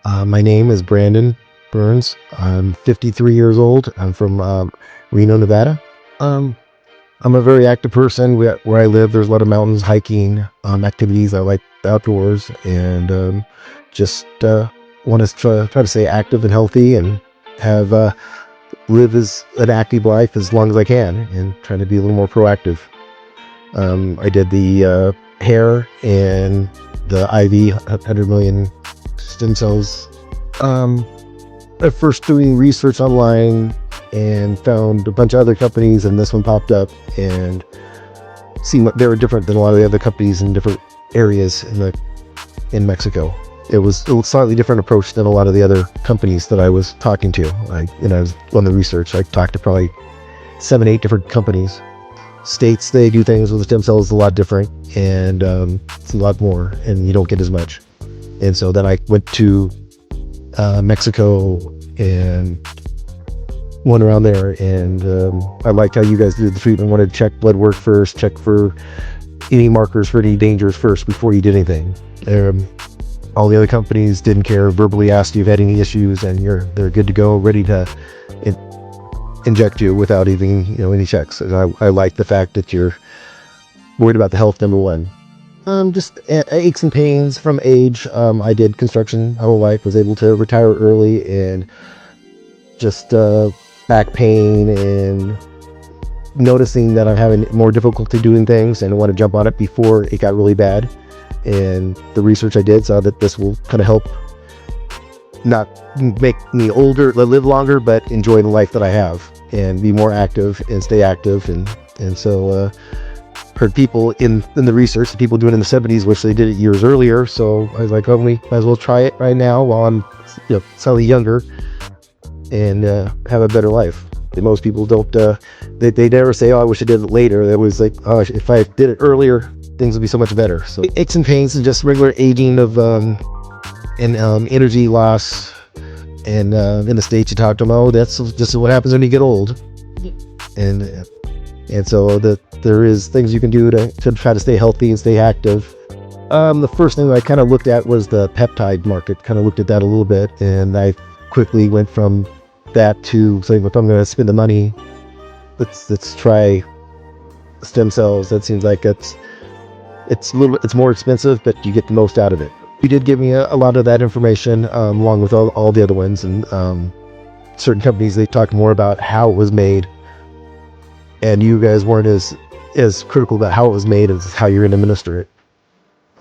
My name is Brandon Burns. I'm 53 years old. I'm from Reno, Nevada. Um, I'm a very active person. Where I live, there's a lot of mountains, hiking activities. I like the outdoors, and just want to try to stay active and healthy, and have live as an active life as long as I can, and trying to be a little more proactive. I did the hair and the IV 100 million stem cells. Um, at first doing research online and found a bunch of other companies, and this one popped up, and seemed like they were different than a lot of the other companies in different areas in Mexico. It was a slightly different approach than a lot of the other companies that I was talking to. I was on the research. I talked to probably 7-8 different companies. States, they do things with the stem cells a lot different, and it's a lot more, and you don't get as much. And so then I went to Mexico and went around there, and I liked how you guys did the treatment. Wanted to check blood work first, check for any markers for any dangers first before you did anything. All the other companies didn't care, verbally asked you if you had any issues, and they're good to go, ready to inject you without even any checks. And I like the fact that you're worried about the health, number one. Just aches and pains from age. I did construction my whole life, was able to retire early, and just back pain and noticing that I'm having more difficulty doing things, and I want to jump on it before it got really bad. And the research I did saw that this will kind of help not make me older, live longer, but enjoy the life that I have and be more active and stay active. And so heard people in the research, the people doing it in the 70s, wish they did it years earlier. So I was like, oh, we might as well try it right now while I'm slightly younger, and have a better life. Most people don't, they never say, oh, I wish I did it later. They was like, oh, if I did it earlier, things would be so much better. So aches and pains and just regular aging of and energy loss. And in the States, you talk to them, oh, that's just what happens when you get old. And so there is things you can do to try to stay healthy and stay active. The first thing I kind of looked at was the peptide market. Kind of looked at that a little bit, and I quickly went from that to saying, if I'm going to spend the money, let's try stem cells. That seems like it's more expensive, but you get the most out of it. You did give me a lot of that information, along with all the other ones, and certain companies, they talked more about how it was made, and you guys weren't as critical about how it was made as how you're going to administer it.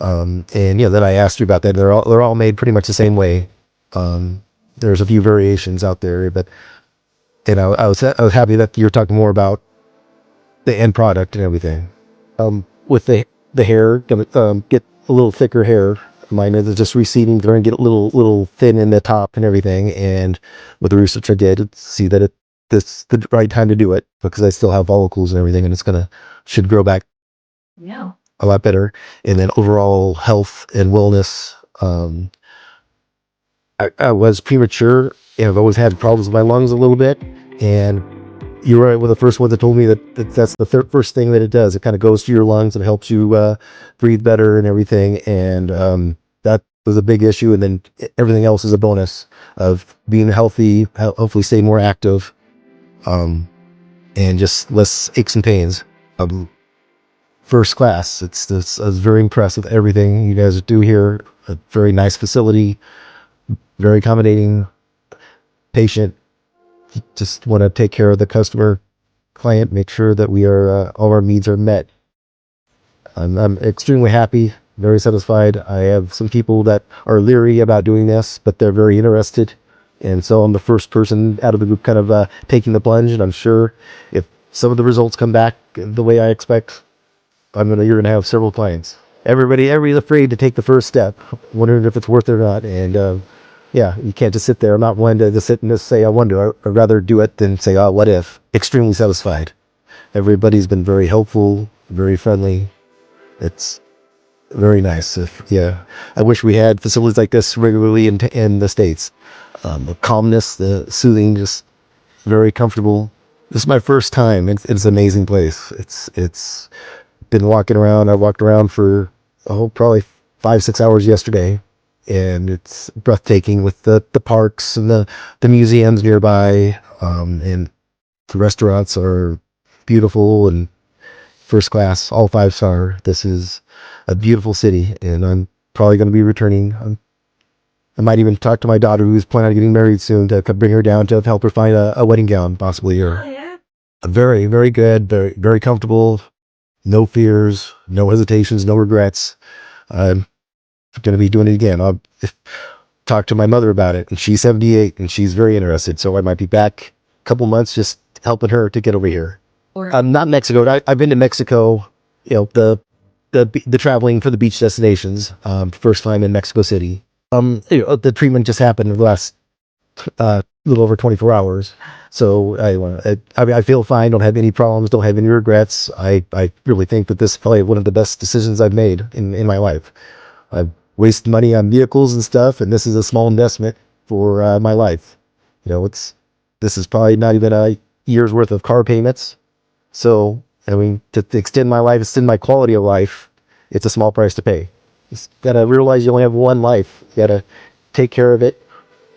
And then I asked you about that. They're all made pretty much the same way. There's a few variations out there, but I was happy that you're talking more about the end product and everything. With the hair, get a little thicker hair. Mine is just receding, going to get a little thin in the top and everything. And with the research I did, see that this the right time to do it, because I still have follicles and everything, and it's should grow back a lot better. And then overall health and wellness. I was premature, and I've always had problems with my lungs a little bit. And you were one of the first ones that told me that's the first thing that it does. It kind of goes to your lungs and helps you breathe better and everything. And that was a big issue. And then everything else is a bonus of being healthy, hopefully stay more active, and just less aches and pains. First class. I was very impressed with everything you guys do here. A very nice facility, very accommodating, patient. Just want to take care of the client, make sure that we are all our needs are met. I'm extremely happy, very satisfied. I have some people that are leery about doing this, but they're very interested, and so I'm the first person out of the group kind of taking the plunge. And I'm sure if some of the results come back the way I expect, you're gonna have several clients. Everybody's afraid to take the first step, wondering if it's worth it or not. And you can't just sit there. I'm not one to just sit and just say I want to. I'd rather do it than say, oh, what if? Extremely satisfied. Everybody's been very helpful, very friendly. It's very nice. I wish we had facilities like this regularly in the States. The calmness, the soothing, just very comfortable. This is my first time. It's an amazing place. It's been walking around. I walked around for probably 5-6 hours yesterday, and it's breathtaking with the parks and the museums nearby, and the restaurants are beautiful and first class, all 5-star. This is a beautiful city, and I'm probably going to be returning. I might even talk to my daughter, who's planning on getting married soon, to bring her down to help her find a wedding gown, possibly. Or very, very good, very, very comfortable. No fears, no hesitations, no regrets. I'm going to be doing it again. I'll talk to my mother about it, and she's 78, and she's very interested. So I might be back a couple months just helping her to get over here. Not Mexico. I've been to Mexico. You know, the traveling for the beach destinations. First time in Mexico City. The treatment just happened in the last little over 24 hours. So I feel fine. Don't have any problems. Don't have any regrets. I really think that this is probably one of the best decisions I've made in my life. I've wasted money on vehicles and stuff, and this is a small investment for my life. You know, this is probably not even a year's worth of car payments. So, I mean, to extend my life, extend my quality of life, it's a small price to pay. You gotta realize you only have one life. You gotta take care of it.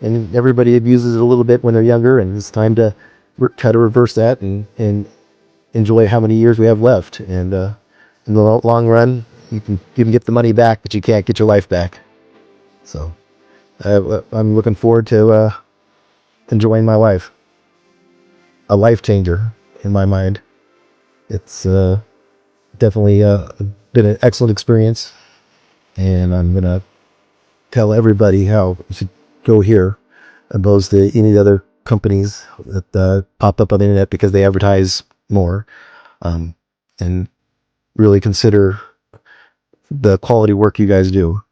And everybody abuses it a little bit when they're younger, and it's time to try to reverse that and enjoy how many years we have left. And in the long run, you can get the money back, but you can't get your life back. So I'm looking forward to enjoying my life. A life changer in my mind. It's definitely been an excellent experience, and I'm gonna tell everybody how you should go here, opposed to any other companies that pop up on the internet because they advertise more, and really consider the quality work you guys do.